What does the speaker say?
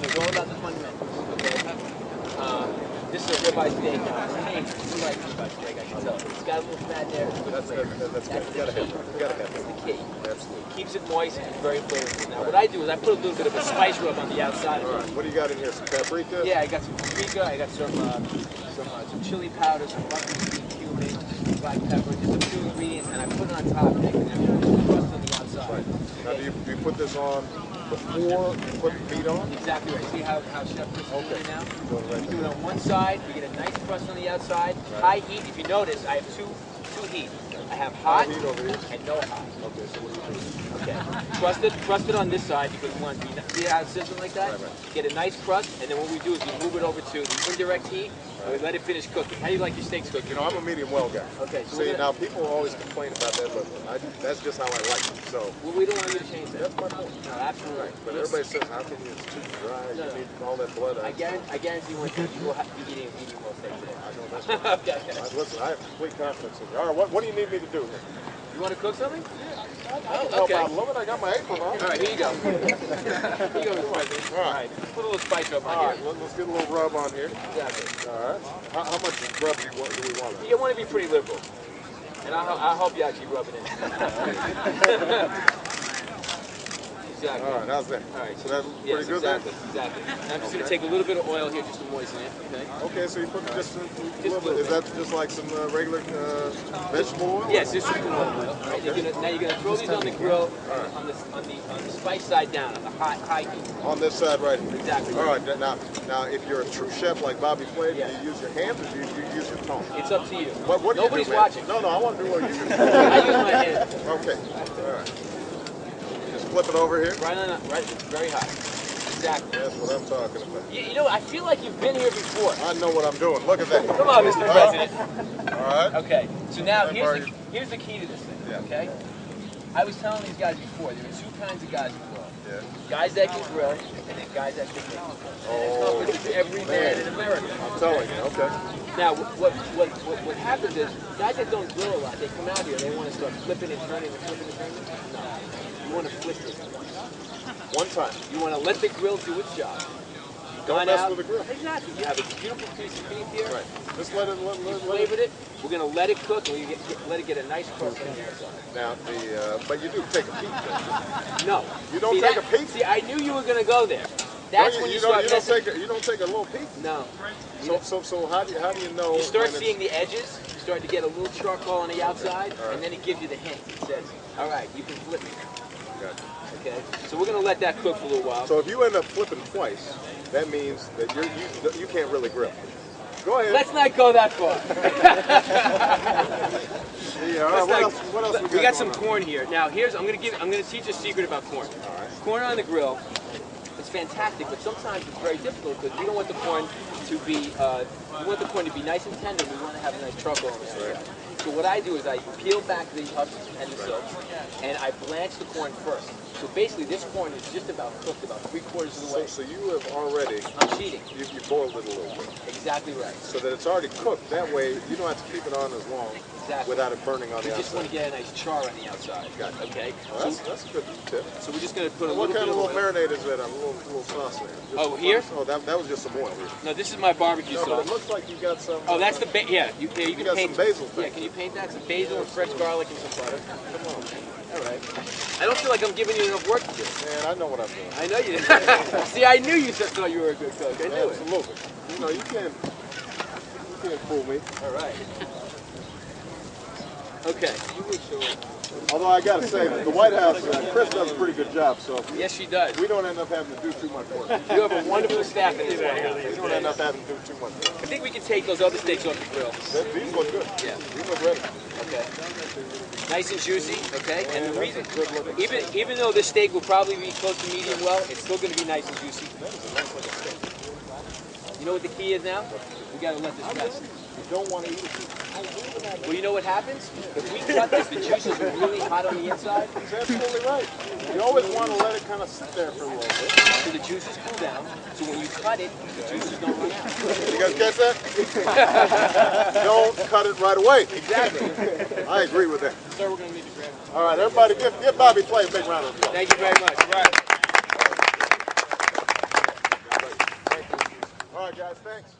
It's all about the fundamentals. Okay. This is a ribeye steak. You like ribeye steak, I can tell. It's got a little fat there. That's good. You gotta have it. That's the key. Absolutely. Keeps it moist and very flavorful. Now, what I do is I put a little bit of a spice rub on the outside of it. All right. What do you got in here? Some paprika? Yeah, I got some paprika. I got some chili powder, some buckwheat, cumin, black pepper, just a few ingredients, and I put it on top. And I crust on the outside. Right. Now, do you put this on before you put the meat on? Exactly right. See how Chef is doing it now? Right. We do it on one side. We get a nice crust on the outside. Right. High heat. If you notice, I have two heat. I have hot heat over here and no hot. Okay, so what do you do? Okay. Crust it on this side because we want to see how it's sizzling like that? Right. Get a nice crust, and then what we do is we move it over to the indirect heat, and we let it finish cooking. How do you like your steaks cooked? You know, I'm a medium well guy. Okay. So see, now people always complain about that, but that's just how I like it. So. Well, we don't want you to change that. That's my point. No, absolutely right. But everybody says, how can you? It's too dry. You need all that blood. I guarantee one thing. You will be eating a medium well steak today. I know that's right. Okay. Listen, I have complete confidence in you. All right, what do you need me to do here? You want to cook something? Oh, okay. I love it. I got my apron on. All right, here you go. Here you go, Mr. President. All right. Put a little spice rub on here. Let's get a little rub on here. Exactly. All right. How much rub do we want? You want to be pretty liberal. And I'll help you out keep rubbing it in. Exactly. All right, how's that? All right. So that's pretty good exactly, Exactly. Now I'm just going to take a little bit of oil here just to moisten it, okay? Okay, so you put just a little bit. Is that just like some regular vegetable oil? Yes, just some canola oil. Right? Now you're going to throw these on the grill on the spice side down, on the high heat. On this side right here? Exactly. All right, now if you're a true chef like Bobby Flay, do you use your hands or do you use your tongue? It's up to you. What do Nobody's you do, man? watching. No, I want to do what you do. I use my hands. Okay, all right. Just flip it over here. Right, it's very hot. Exactly. That's what I'm talking about. You know, I feel like you've been here before. I know what I'm doing. Look at that. Come on, Mr. President. All right. Okay, so now here's the key to this thing, Yeah. okay? I was telling these guys before, there are two kinds of guys in the world. Yeah. Guys that can grill, and then guys that can make. Oh, It's every man in America. I'm telling you, okay. Now, what happens is, guys that don't grill a lot, they come out here, they want to start flipping and turning and flipping and turning. No, you want to flip this One time. You want to let the grill do its job. Don't mess with the grill. Exactly. You have a beautiful piece of beef here. Right. Just let it. Flavored it. We're going to let it cook, and let it get a nice crust on the outside. Now, but you do take a peek. No. You don't take a peek? See, I knew you were going to go there. That's when you start messing. You don't take a little peek? No. So how do you know? You start seeing the edges. You start to get a little charcoal on the outside, and then it gives you the hint. It says, all right, you can flip it. Gotcha. Okay? So we're going to let that cook for a little while. So if you end up flipping twice, that means that you can't really grill. Go ahead. Let's not go that far. Yeah, all right, what else we got some corn here. Now I'm going to teach a secret about corn. All right. Corn on the grill is fantastic, but sometimes it's very difficult because we don't want the corn to be nice and tender. We want to have a nice charcoal on the outside. So what I do is I peel back the husks and the silks, and I blanch the corn first. So basically, this corn is just about cooked about 3/4 of the way. So you have already. I'm cheating. You boiled it a little bit. Exactly right. So that it's already cooked. That way, you don't have to keep it on as long. Exactly. Without it burning on the outside. You just want to get a nice char on the outside. Gotcha. Okay. Well, that's a good tip. So we're just going to put a What little kind bit of of little marinade is that? A little sauce there. Oh, here? Oh, that was just some oil here. No, this is my barbecue No, but sauce. it looks like you got some. Oh, that's the yeah. You You can got paint some basil. Yeah, can you paint that? Some basil and fresh garlic and some butter. Come on. All right. I don't feel like I'm giving you enough work to do. Man, I know what I'm doing. I know you. See, I knew you thought you were a good cook. I knew it. Absolutely. You know, you can't fool me. All right. Okay. Although I got to say, the White House, Chris does a pretty good job. So yes, she does. we don't end up having to do too much work. You have a wonderful staff in this White House. We don't end up having to do too much work. I think we can take those other steaks off the grill. These look good. Yeah. These look ready. Okay. Nice and juicy. Okay. And the reason, Good looking. even though this steak will probably be close to medium well, it's still going to be nice and juicy. That is a nice looking steak. You know what the key is now? We got to let this rest. You don't want to eat it. Well, you know what happens? If we cut this, the juices are really hot on the inside. He's absolutely right. You always want to let it kind of sit there for a little bit. So the juices cool down. So when you cut it, the juices don't run out. You guys catch that? Don't cut it right away. Exactly. I agree with that. Sir, we're going to need to grab it. All right, everybody, give Bobby Flay a big round of applause. Thank you very much. All right, guys, thanks.